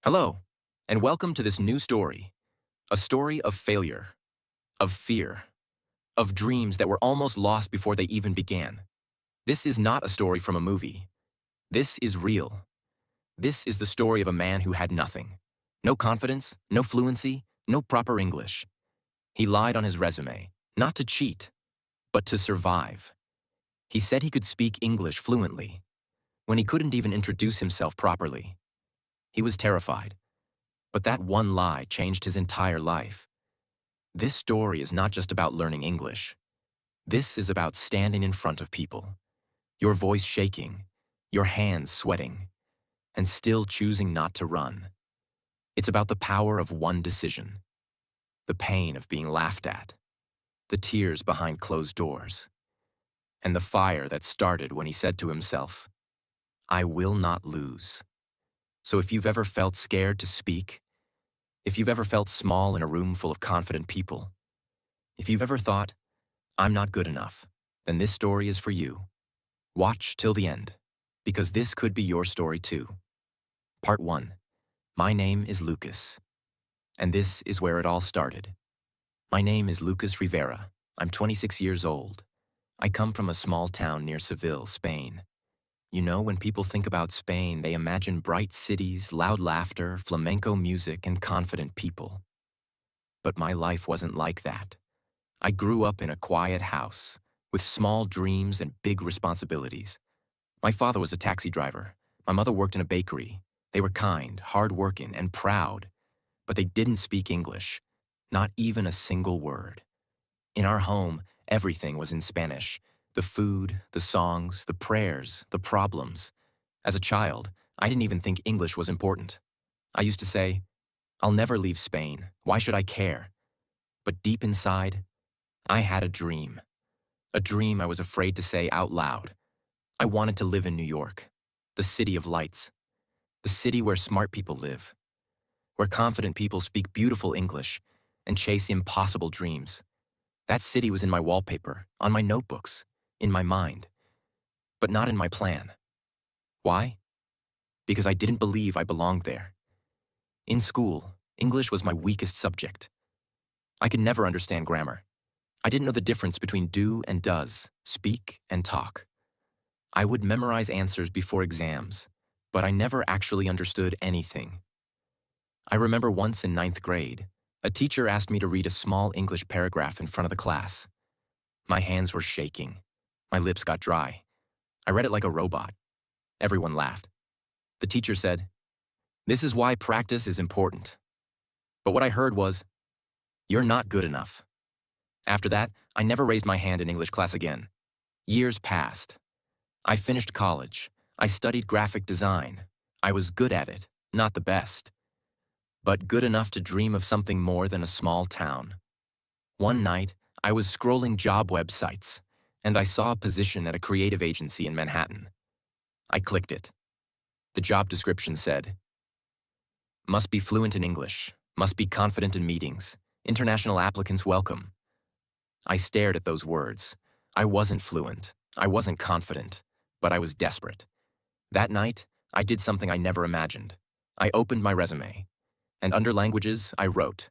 Hello, and welcome to this new story. A story of failure, of fear, of dreams that were almost lost before they even began. This is not a story from a movie. This is real. This is the story of a man who had nothing. No confidence, no fluency, no proper English. He lied on his resume, not to cheat, but to survive. He said he could speak English fluently, when he couldn't even introduce himself properly. He was terrified. But that one lie changed his entire life. This story is not just about learning English. This is about standing in front of people, your voice shaking, your hands sweating, and still choosing not to run. It's about the power of one decision, the pain of being laughed at, the tears behind closed doors, and the fire that started when he said to himself, "I will not lose." So if you've ever felt scared to speak, if you've ever felt small in a room full of confident people, if you've ever thought, "I'm not good enough," then this story is for you. Watch till the end, because this could be your story too. Part 1. My name is Lucas, and this is where it all started. My name is Lucas Rivera. I'm 26 years old. I come from a small town near Seville, Spain. You know, when people think about Spain, they imagine bright cities, loud laughter, flamenco music, and confident people. But my life wasn't like that. I grew up in a quiet house, with small dreams and big responsibilities. My father was a taxi driver. My mother worked in a bakery. They were kind, hardworking, and proud. But they didn't speak English, not even a single word. In our home, everything was in Spanish. The food, the songs, the prayers, the problems. As a child, I didn't even think English was important. I used to say, "I'll never leave Spain. Why should I care?" But deep inside, I had a dream. A dream I was afraid to say out loud. I wanted to live in New York, the city of lights, the city where smart people live, where confident people speak beautiful English and chase impossible dreams. That city was in my wallpaper, on my notebooks, in my mind, but not in my plan. Why? Because I didn't believe I belonged there. In school, English was my weakest subject. I could never understand grammar. I didn't know the difference between do and does, speak and talk. I would memorize answers before exams, but I never actually understood anything. I remember once in 9th grade, a teacher asked me to read a small English paragraph in front of the class. My hands were shaking. My lips got dry. I read it like a robot. Everyone laughed. The teacher said, "This is why practice is important." But what I heard was, "You're not good enough." After that, I never raised my hand in English class again. Years passed. I finished college. I studied graphic design. I was good at it, not the best, but good enough to dream of something more than a small town. One night, I was scrolling job websites, and I saw a position at a creative agency in Manhattan. I clicked it. The job description said, "Must be fluent in English, must be confident in meetings, international applicants welcome." I stared at those words. I wasn't fluent, I wasn't confident, but I was desperate. That night, I did something I never imagined. I opened my resume, and under languages, I wrote,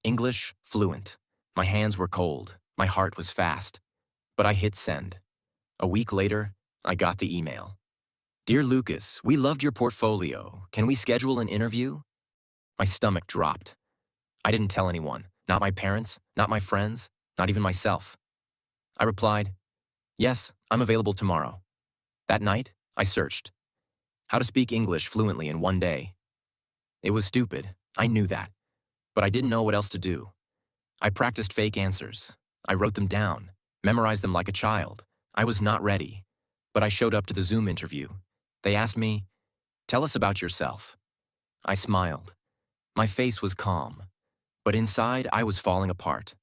English fluent. My hands were cold, my heart was fast, but I hit send. A week later, I got the email. "Dear Lucas, we loved your portfolio. Can we schedule an interview?" My stomach dropped. I didn't tell anyone, not my parents, not my friends, not even myself. I replied, "Yes, I'm available tomorrow." That night, I searched. How to speak English fluently in one day. It was stupid, I knew that, but I didn't know what else to do. I practiced fake answers. I wrote them down, memorized them like a child. I was not ready, but I showed up to the Zoom interview. They asked me, "Tell us about yourself." I smiled. My face was calm, but inside I was falling apart.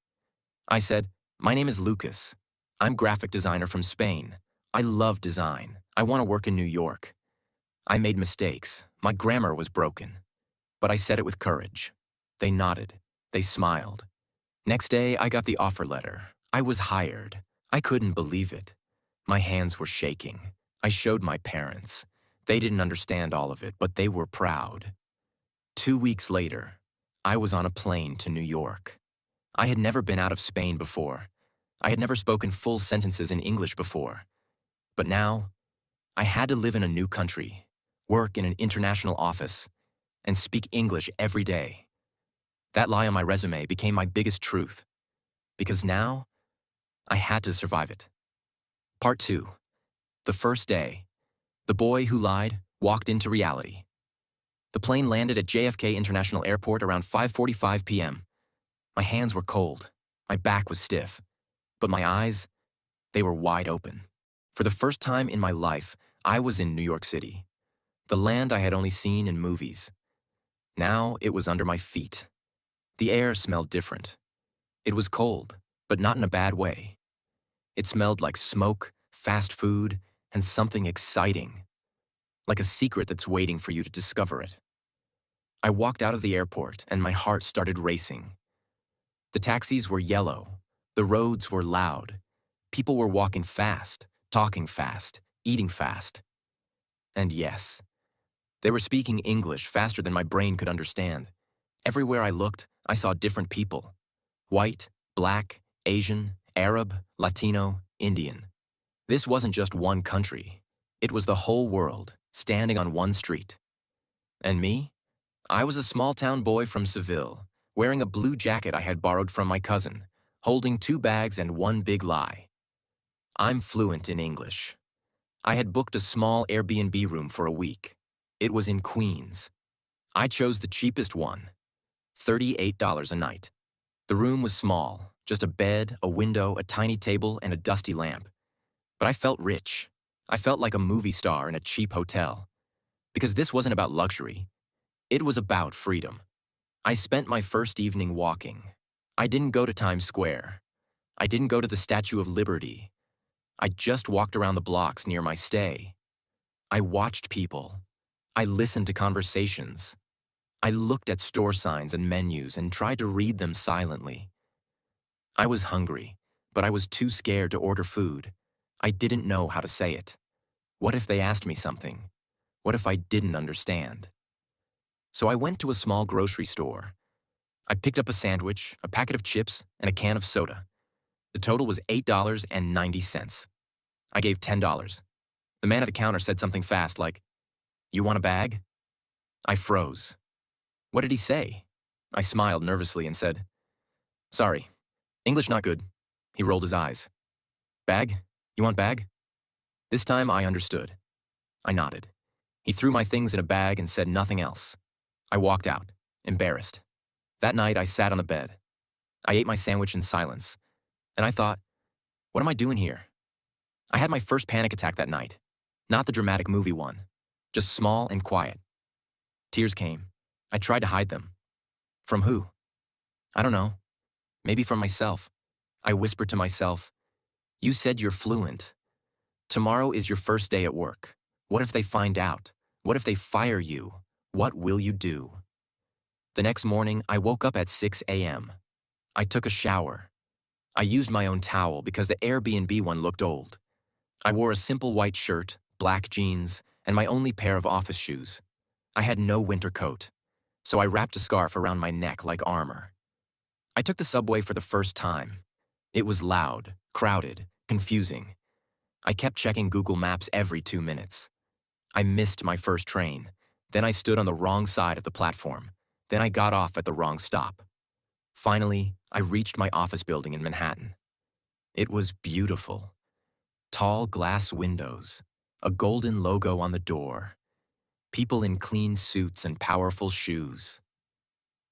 I said, "My name is Lucas. I'm graphic designer from Spain. I love design. I want to work in New York." I made mistakes. My grammar was broken. But I said it with courage. They nodded. They smiled. Next day, I got the offer letter. I was hired. I couldn't believe it. My hands were shaking. I showed my parents. They didn't understand all of it, but they were proud. 2 weeks later, I was on a plane to New York. I had never been out of Spain before. I had never spoken full sentences in English before. But now, I had to live in a new country, work in an international office, and speak English every day. That lie on my resume became my biggest truth, because now, I had to survive it. Part 2. The first day. The boy who lied walked into reality. The plane landed at JFK International Airport around 5:45 p.m. My hands were cold, my back was stiff, but my eyes, they were wide open. For the first time in my life, I was in New York City, the land I had only seen in movies. Now it was under my feet. The air smelled different. It was cold, but not in a bad way. It smelled like smoke, fast food, and something exciting, like a secret that's waiting for you to discover it. I walked out of the airport and my heart started racing. The taxis were yellow. The roads were loud. People were walking fast, talking fast, eating fast. And yes, they were speaking English faster than my brain could understand. Everywhere I looked, I saw different people. White, black, Asian, Arab, Latino, Indian. This wasn't just one country. It was the whole world, standing on one street. And me? I was a small-town boy from Seville, wearing a blue jacket I had borrowed from my cousin, holding 2 bags and one big lie. I'm fluent in English. I had booked a small Airbnb room for a week. It was in Queens. I chose the cheapest one, $38 a night. The room was small, just a bed, a window, a tiny table, and a dusty lamp. But I felt rich. I felt like a movie star in a cheap hotel. Because this wasn't about luxury. It was about freedom. I spent my first evening walking. I didn't go to Times Square. I didn't go to the Statue of Liberty. I just walked around the blocks near my stay. I watched people. I listened to conversations. I looked at store signs and menus and tried to read them silently. I was hungry, but I was too scared to order food. I didn't know how to say it. What if they asked me something? What if I didn't understand? So I went to a small grocery store. I picked up a sandwich, a packet of chips, and a can of soda. The total was $8.90. I gave $10. The man at the counter said something fast like, "You want a bag?" I froze. What did he say? I smiled nervously and said, "Sorry, English not good." He rolled his eyes. "Bag? You want bag?" This time I understood. I nodded. He threw my things in a bag and said nothing else. I walked out, embarrassed. That night I sat on the bed. I ate my sandwich in silence, and I thought, what am I doing here? I had my first panic attack that night. Not the dramatic movie one, just small and quiet. Tears came. I tried to hide them. From who? I don't know. Maybe from myself. I whispered to myself, "You said you're fluent. Tomorrow is your first day at work. What if they find out? What if they fire you? What will you do?" The next morning, I woke up at 6 a.m. I took a shower. I used my own towel because the Airbnb one looked old. I wore a simple white shirt, black jeans, and my only pair of office shoes. I had no winter coat, so I wrapped a scarf around my neck like armor. I took the subway for the first time. It was loud, crowded, confusing. I kept checking Google Maps every 2 minutes. I missed my first train. Then I stood on the wrong side of the platform. Then I got off at the wrong stop. Finally, I reached my office building in Manhattan. It was beautiful. Tall glass windows, a golden logo on the door, people in clean suits and powerful shoes.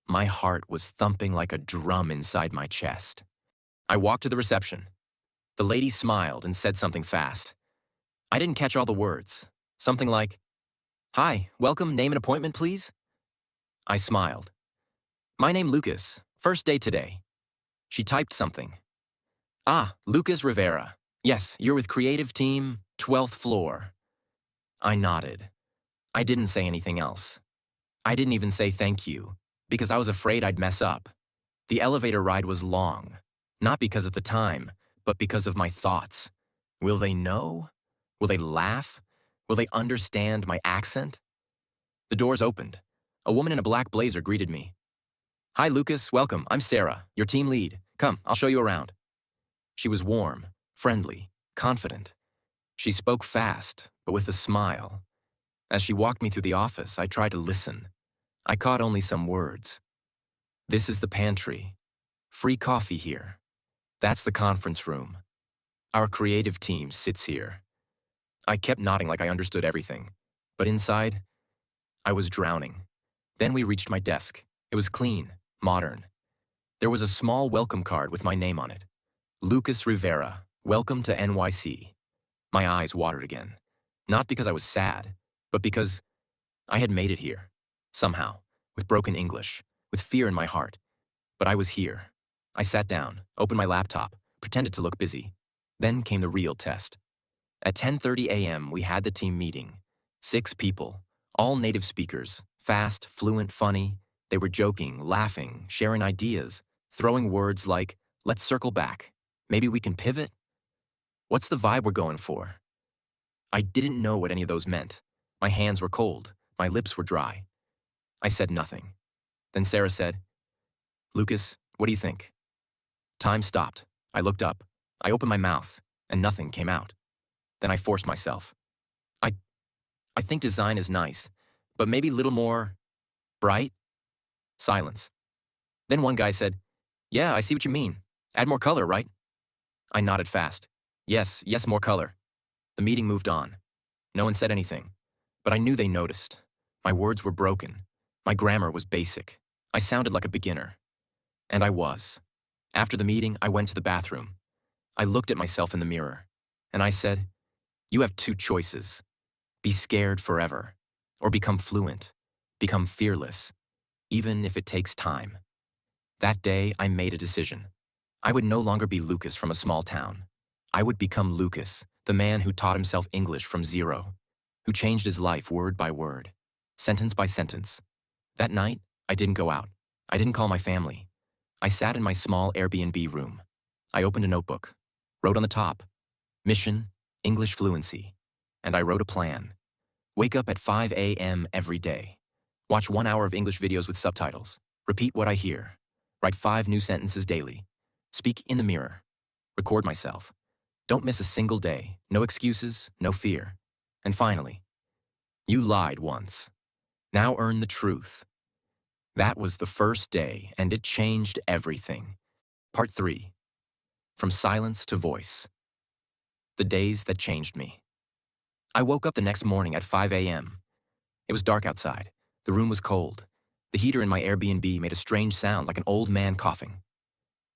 My heart was thumping like a drum inside my chest. I walked to the reception. The lady smiled and said something fast. I didn't catch all the words. Something like, "Hi, welcome, name and appointment, please?" I smiled. "My name Lucas, first day today." She typed something. "Ah, Lucas Rivera. Yes, you're with creative team, 12th floor." I nodded. I didn't say anything else. I didn't even say thank you, because I was afraid I'd mess up. The elevator ride was long, not because of the time, but because of my thoughts. Will they know? Will they laugh? Will they understand my accent? The doors opened. A woman in a black blazer greeted me. "Hi, Lucas. Welcome. I'm Sarah, your team lead. Come, I'll show you around." She was warm, friendly, confident. She spoke fast, but with a smile. As she walked me through the office, I tried to listen. I caught only some words. "This is the pantry. Free coffee here. That's the conference room. Our creative team sits here." I kept nodding like I understood everything, but inside, I was drowning. Then we reached my desk. It was clean, modern. There was a small welcome card with my name on it. "Lucas Rivera, welcome to NYC." My eyes watered again. Not because I was sad, but because I had made it here. Somehow, with broken English, with fear in my heart. But I was here. I sat down, opened my laptop, pretended to look busy. Then came the real test. At 10:30 a.m., we had the team meeting. 6 people, all native speakers, fast, fluent, funny. They were joking, laughing, sharing ideas, throwing words like, "Let's circle back. Maybe we can pivot. What's the vibe we're going for?" I didn't know what any of those meant. My hands were cold. My lips were dry. I said nothing. Then Sarah said, "Lucas, what do you think?" Time stopped. I looked up. I opened my mouth, and nothing came out. Then I forced myself. I think design is nice, but maybe a little more bright." Silence. Then one guy said, "Yeah, I see what you mean. Add more color, right?" I nodded fast. Yes, more color." The meeting moved on. No one said anything, but I knew they noticed. My words were broken. My grammar was basic. I sounded like a beginner. And I was. After the meeting, I went to the bathroom. I looked at myself in the mirror, and I said, "You have 2 choices. Be scared forever, or become fluent, become fearless, even if it takes time." That day, I made a decision. I would no longer be Lucas from a small town. I would become Lucas, the man who taught himself English from zero, who changed his life word by word, sentence by sentence. That night, I didn't go out. I didn't call my family. I sat in my small Airbnb room. I opened a notebook, wrote on the top, "Mission, English fluency," and I wrote a plan. Wake up at 5 a.m. every day. Watch 1 hour of English videos with subtitles. Repeat what I hear. Write 5 new sentences daily. Speak in the mirror. Record myself. Don't miss a single day. No excuses, no fear. And finally, you lied once. Now earn the truth. That was the first day, and it changed everything. Part 3. From silence to voice. The days that changed me. I woke up the next morning at 5 a.m. It was dark outside. The room was cold. The heater in my Airbnb made a strange sound like an old man coughing.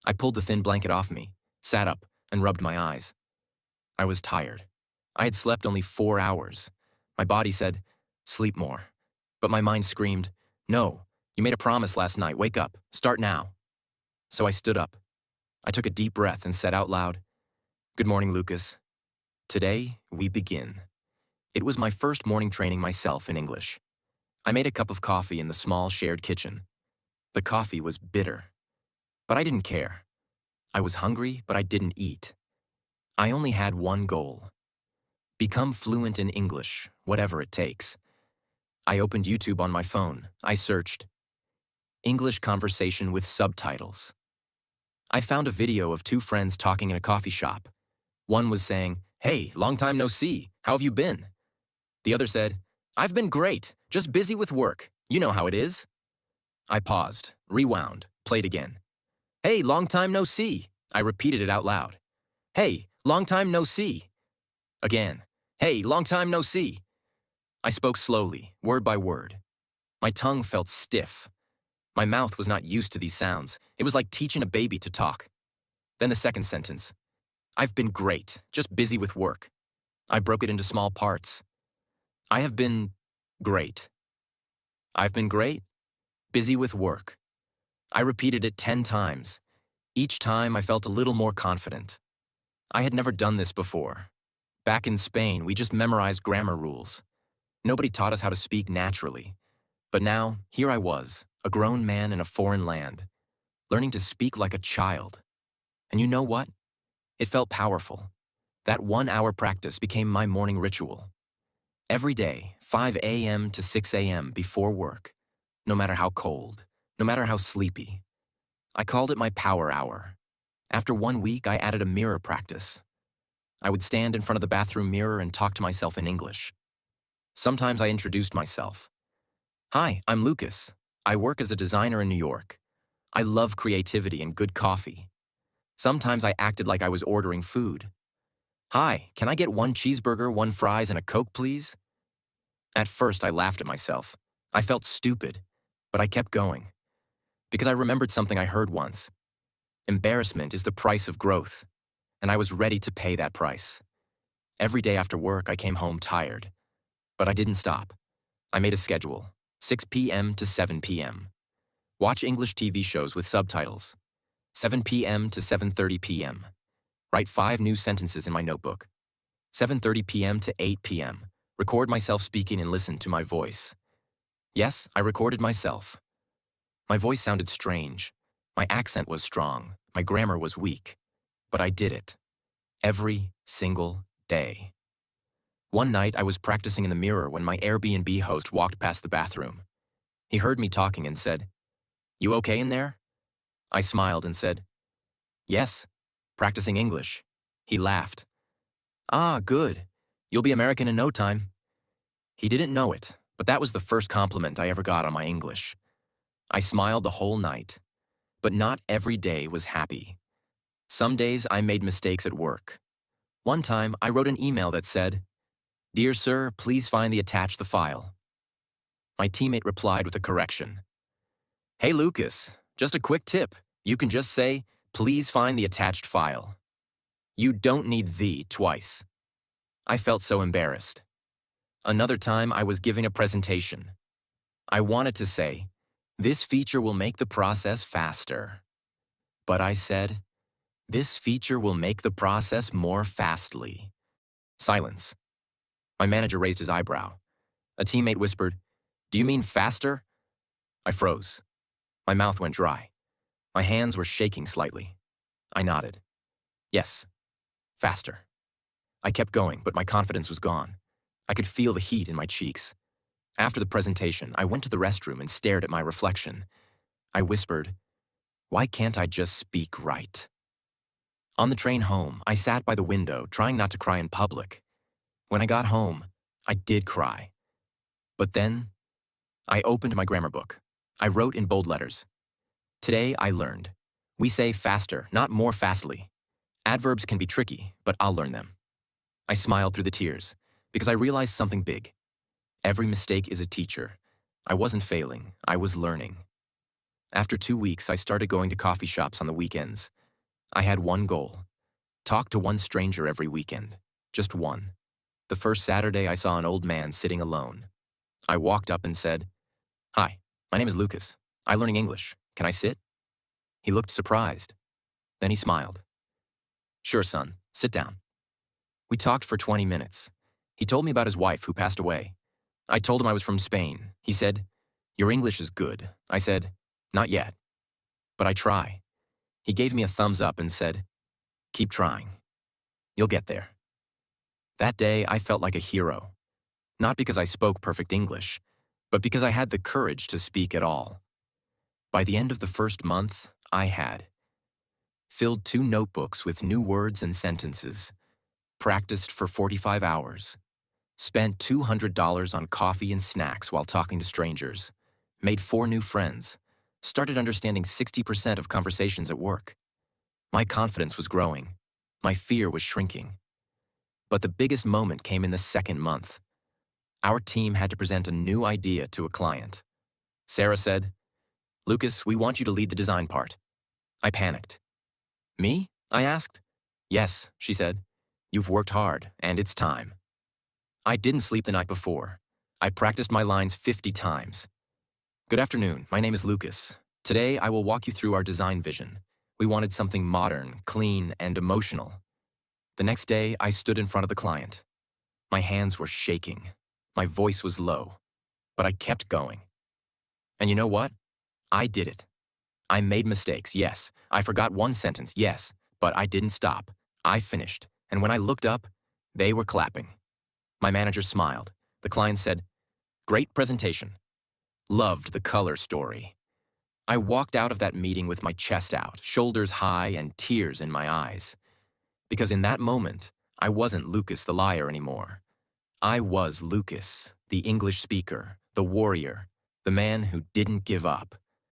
I pulled the thin blanket off me, sat up, and rubbed my eyes. I was tired. I had slept only 4 hours. My body said, "Sleep more." But my mind screamed, "No, you made a promise last night. Wake up. Start now." So I stood up. I took a deep breath and said out loud, "Good morning, Lucas. Today, we begin." It was my first morning training myself in English. I made a cup of coffee in the small shared kitchen. The coffee was bitter, but I didn't care. I was hungry, but I didn't eat. I only had one goal: become fluent in English, whatever it takes. I opened YouTube on my phone. I searched English conversation with subtitles. I found a video of 2 friends talking in a coffee shop. One was saying, "Hey, long time no see. How have you been?" The other said, "I've been great, just busy with work. You know how it is." I paused, rewound, played again. "Hey, long time no see." I repeated it out loud. "Hey, long time no see." Again. "Hey, long time no see." I spoke slowly, word by word. My tongue felt stiff. My mouth was not used to these sounds. It was like teaching a baby to talk. Then the second sentence. "I've been great, just busy with work." I broke it into small parts. I have been great. I've been great, busy with work. I repeated it 10 times. Each time I felt a little more confident. I had never done this before. Back in Spain, we just memorized grammar rules. Nobody taught us how to speak naturally. But now, here I was, a grown man in a foreign land, learning to speak like a child. And you know what? It felt powerful. That 1 hour practice became my morning ritual. Every day, 5 a.m. to 6 a.m. before work. no matter how cold, no matter how sleepy. I called it my power hour. After 1 week, I added a mirror practice. I would stand in front of the bathroom mirror and talk to myself in English. Sometimes I introduced myself. Hi, I'm Lucas. I work as a designer in New York. I love creativity and good coffee. Sometimes I acted like I was ordering food. Hi, can I get 1 cheeseburger, 1 fries, and a Coke, please? At first, I laughed at myself. I felt stupid, but I kept going. Because I remembered something I heard once. Embarrassment is the price of growth, and I was ready to pay that price. Every day after work, I came home tired. But I didn't stop. I made a schedule, 6 p.m. to 7 p.m. Watch English TV shows with subtitles, 7 p.m. to 7:30 p.m. Write 5 new sentences in my notebook, 7:30 p.m. to 8 p.m. Record myself speaking and listen to my voice. Yes, I recorded myself. My voice sounded strange. My accent was strong. My grammar was weak. But I did it. Every single day. One night, I was practicing in the mirror when my Airbnb host walked past the bathroom. He heard me talking and said, "You okay in there?" I smiled and said, "Yes, practicing English." He laughed. "Ah, good. You'll be American in no time." He didn't know it, but that was the first compliment I ever got on my English. I smiled the whole night. But not every day was happy. Some days I made mistakes at work. One time, I wrote an email that said, "Dear sir, please find the attached the file." My teammate replied with a correction. "Hey Lucas, just a quick tip. You can just say, 'Please find the attached file.' You don't need 'the' twice." I felt so embarrassed. Another time, I was giving a presentation. I wanted to say, "This feature will make the process faster." But I said, "This feature will make the process more fastly." Silence. My manager raised his eyebrow. A teammate whispered, "Do you mean faster?" I froze. My mouth went dry. My hands were shaking slightly. I nodded. Yes, faster. I kept going, but my confidence was gone. I could feel the heat in my cheeks. After the presentation, I went to the restroom and stared at my reflection. I whispered, "Why can't I just speak right?" On the train home, I sat by the window, trying not to cry in public. When I got home, I did cry. But then, I opened my grammar book. I wrote in bold letters, "Today I learned. We say faster, not more fastly. Adverbs can be tricky, but I'll learn them." I smiled through the tears, because I realized something big. Every mistake is a teacher. I wasn't failing, I was learning. After 2 weeks, I started going to coffee shops on the weekends. I had one goal: talk to one stranger every weekend. Just one. The first Saturday, I saw an old man sitting alone. I walked up and said, "Hi, my name is Lucas. I'm learning English. Can I sit?" He looked surprised. Then he smiled. "Sure, son. Sit down." We talked for 20 minutes. He told me about his wife who passed away. I told him I was from Spain. He said, "Your English is good." I said, "Not yet, but I try." He gave me a thumbs up and said, "Keep trying. You'll get there." That day, I felt like a hero. Not because I spoke perfect English, but because I had the courage to speak at all. By the end of the first month, I had filled 2 notebooks with new words and sentences, practiced for 45 hours, spent $200 on coffee and snacks while talking to strangers, made 4 new friends, started understanding 60% of conversations at work. My confidence was growing. My fear was shrinking. But the biggest moment came in the second month. Our team had to present a new idea to a client. Sarah said, "Lucas, we want you to lead the design part." I panicked. "Me?" I asked. "Yes," she said. "You've worked hard, and it's time." I didn't sleep the night before. I practiced my lines 50 times. "Good afternoon, my name is Lucas. Today I will walk you through our design vision. We wanted something modern, clean, and emotional." The next day, I stood in front of the client. My hands were shaking. My voice was low. But I kept going. And you know what? I did it. I made mistakes, yes. I forgot one sentence, yes. But I didn't stop. I finished. And when I looked up, they were clapping. My manager smiled. The client said, "Great presentation." Loved the color story. I walked out of that meeting with my chest out, shoulders high, and tears in my eyes. Because in that moment, I wasn't Lucas the liar anymore. I was Lucas, the English speaker, the warrior, the man who didn't give up,